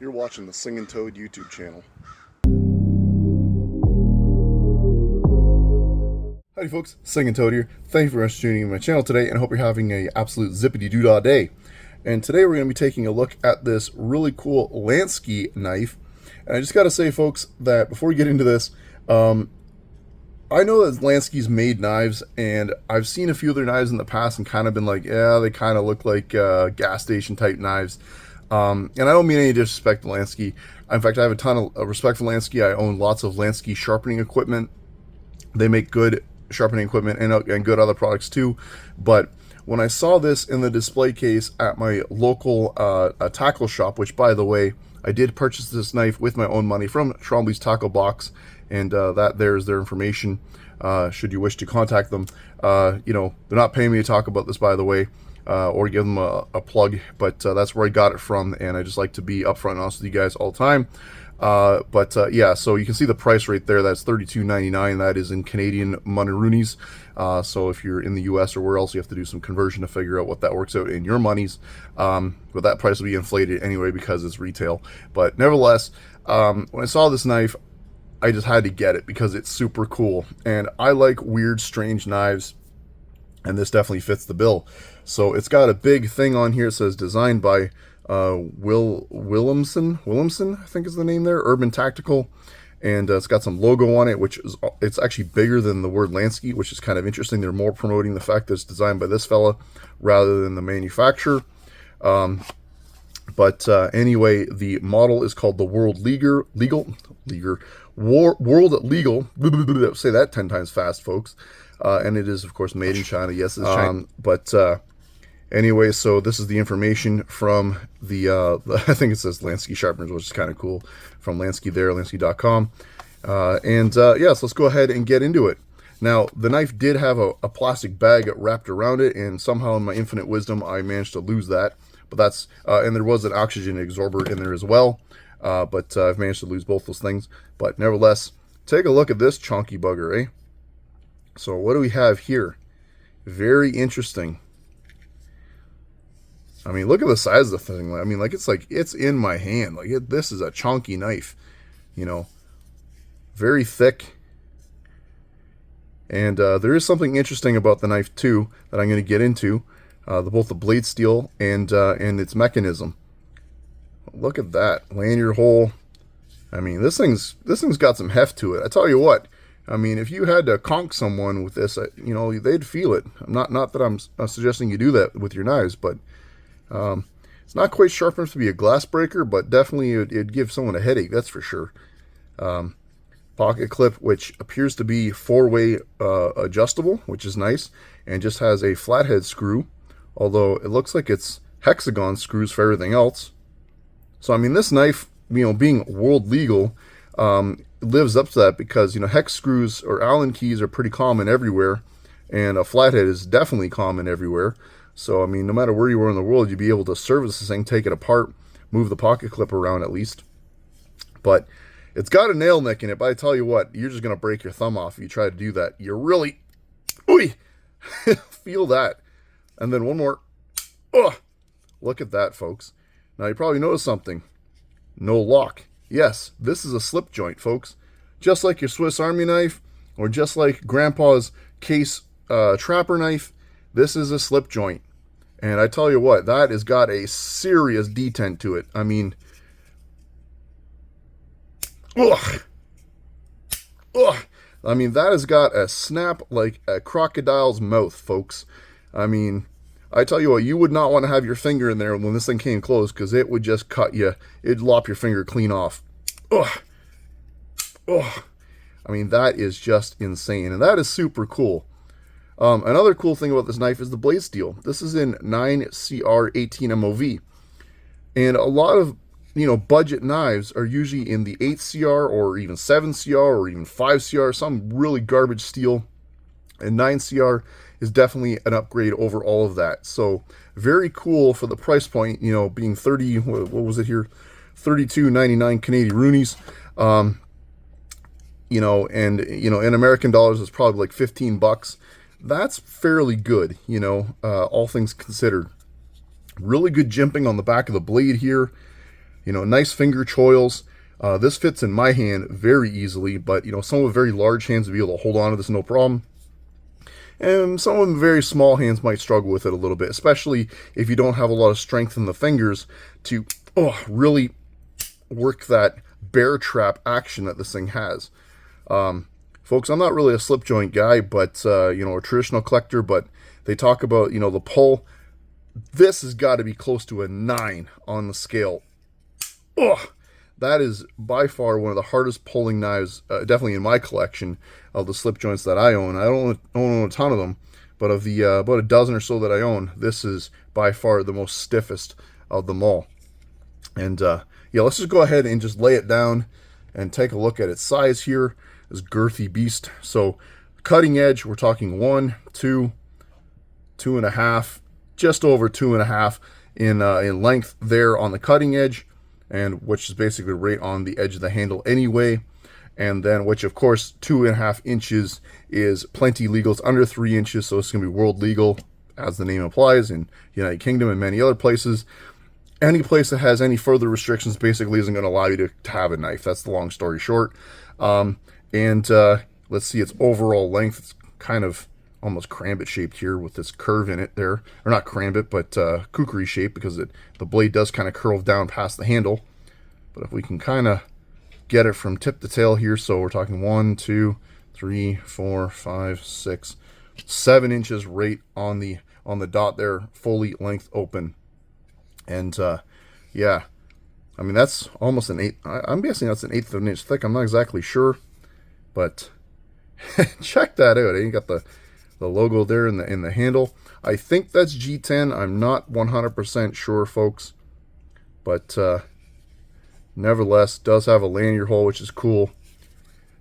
You're watching the Singing Toad YouTube channel. Howdy folks, Singing Toad here. Thank you very much for tuning in to my channel today, and I hope you're having a absolute zippity-doo-dah day. And today we're going to be taking a look at this really cool Lansky knife. And I just got to say, folks, that before we get into this, I know that Lansky's made knives, and I've seen a few of their knives in the past and kind of been like, yeah, they kind of look like gas station type knives. And I don't mean any disrespect to Lansky. In fact, I have a ton of respect for Lansky. I own lots of Lansky sharpening equipment. They make good sharpening equipment and good other products too. But when I saw this in the display case at my local tackle shop, which, by the way, I did purchase this knife with my own money from Trombley's Tackle Box, and that there's their information should you wish to contact them. You know, they're not paying me to talk about this, by the way, or give them a plug, but that's where I got it from, and I just like to be upfront and honest with you guys all the time. Yeah, so you can see the price right there. That's $32.99. That is in Canadian money-roonies. So if you're in the US or where else, you have to do some conversion to figure out what that works out in your monies. But that price will be inflated anyway because it's retail. But nevertheless, when I saw this knife, I just had to get it because it's super cool. And I like weird, strange knives, and this definitely fits the bill. So it's got a big thing on here. It says designed by Williamson, I think is the name there, Urban Tactical, and it's got some logo on it, which is, it's actually bigger than the word Lansky, which is kind of interesting. They're more promoting the fact that it's designed by this fella rather than the manufacturer. Anyway, the model is called the World Legal, say that 10 times fast, folks. And it is, of course, made in China. Yes, it's China. Anyway, so this is the information from the I think it says Lansky Sharpeners, which is kind of cool, from Lansky there, Lansky.com. So let's go ahead and get into it. Now, the knife did have a plastic bag wrapped around it, and somehow in my infinite wisdom, I managed to lose that. But that's, and there was an oxygen absorber in there as well, but I've managed to lose both those things. But nevertheless, take a look at this chunky bugger, eh? So what do we have here? Very interesting. I mean, look at the size of the thing. I mean, it's in my hand. This is a chunky knife, you know, very thick. And there is something interesting about the knife too that I'm going to get into, both the blade steel and its mechanism. Look at that lanyard hole. I mean, this thing's got some heft to it. I tell you what. I mean, if you had to conk someone with this, you know, they'd feel it. Not that I'm suggesting you do that with your knives, but it's not quite sharp enough to be a glass breaker, but definitely it'd give someone a headache, that's for sure. Pocket clip, which appears to be four-way adjustable, which is nice, and just has a flathead screw, although it looks like it's hexagon screws for everything else. So, I mean, this knife, you know, being world legal, lives up to that because, you know, hex screws or Allen keys are pretty common everywhere, and a flathead is definitely common everywhere. So, I mean, no matter where you are in the world, you'd be able to service this thing, take it apart, move the pocket clip around at least. But it's got a nail nick in it, but I tell you what, you're just going to break your thumb off if you try to do that. You really, feel that. And then one more. Look at that, folks. Now, you probably noticed something. No lock. Yes, this is a slip joint, folks. Just like your Swiss Army knife, or just like Grandpa's case trapper knife, this is a slip joint. And I tell you what, that has got a serious detent to it. I mean, I mean, that has got a snap like a crocodile's mouth, folks. I mean, I tell you what, you would not want to have your finger in there when this thing came close, because it would just cut you. It'd lop your finger clean off. I mean, that is just insane, and that is super cool. Another cool thing about this knife is the blade steel. This is in 9CR 18 MOV. And a lot of, you know, budget knives are usually in the 8CR or even 7CR or even 5CR, some really garbage steel. And 9CR is definitely an upgrade over all of that. So very cool for the price point, you know, being 30, what was it here? $32.99 Canadian roonies. You know, and, you know, in American dollars, it's probably like 15 bucks. That's fairly good, you know, all things considered. Really good jimping on the back of the blade here. You know, nice finger choils. This fits in my hand very easily, but you know, some with very large hands will be able to hold on to this no problem. And some of them very small hands might struggle with it a little bit, especially if you don't have a lot of strength in the fingers to really work that bear trap action that this thing has. Folks, I'm not really a slip joint guy, but you know, a traditional collector, but they talk about, you know, the pull. This has got to be close to a 9 on the scale. That is by far one of the hardest pulling knives, definitely in my collection of the slip joints that I own. I don't own a ton of them, but of the about a dozen or so that I own, this is by far the most stiffest of them all. And yeah, let's just go ahead and just lay it down and take a look at its size here. This girthy beast. So cutting edge, we're talking 1, 2, 2.5, just over 2.5 in length there on the cutting edge, and which is basically right on the edge of the handle anyway. And then, which of course 2.5 inches is plenty legal. It's under 3 inches, so it's gonna be world legal, as the name implies, in the United Kingdom and many other places. Any place that has any further restrictions basically isn't going to allow you to have a knife. That's the long story short. Let's see its overall length. It's kind of almost crambit shaped here with this curve in it there. Or not crambit, but kukri shape, because the blade does kind of curve down past the handle. But if we can kind of get it from tip to tail here, so we're talking 1, 2, 3, 4, 5, 6, 7 inches right on the dot there, fully length open. And yeah, I mean, that's almost an 1/8. I'm guessing that's an 1/8 of an inch thick. I'm not exactly sure, but check that out. You got the logo there in the handle. I think that's G10. I'm not 100% sure, folks, but nevertheless, does have a lanyard hole, which is cool.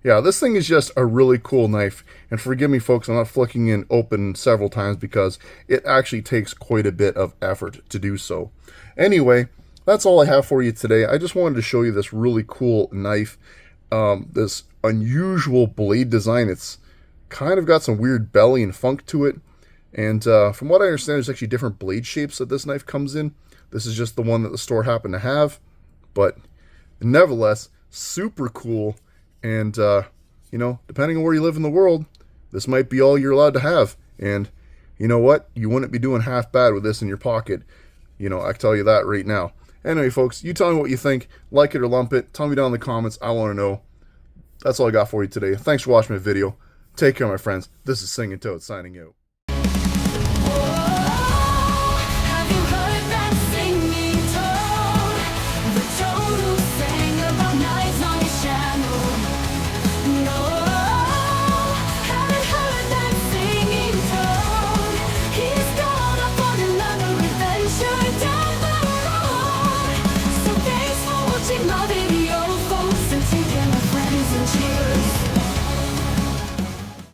Yeah, this thing is just a really cool knife. And forgive me, folks, I'm not flicking it open several times because it actually takes quite a bit of effort to do so. Anyway, that's all I have for you today. I just wanted to show you this really cool knife, this unusual blade design. It's kind of got some weird belly and funk to it. And from what I understand, there's actually different blade shapes that this knife comes in. This is just the one that the store happened to have. But nevertheless, super cool. And, you know, depending on where you live in the world, this might be all you're allowed to have. And you know what? You wouldn't be doing half bad with this in your pocket. You know, I can tell you that right now. Anyway, folks, you tell me what you think. Like it or lump it. Tell me down in the comments. I want to know. That's all I got for you today. Thanks for watching my video. Take care, my friends. This is Singing Toad signing out.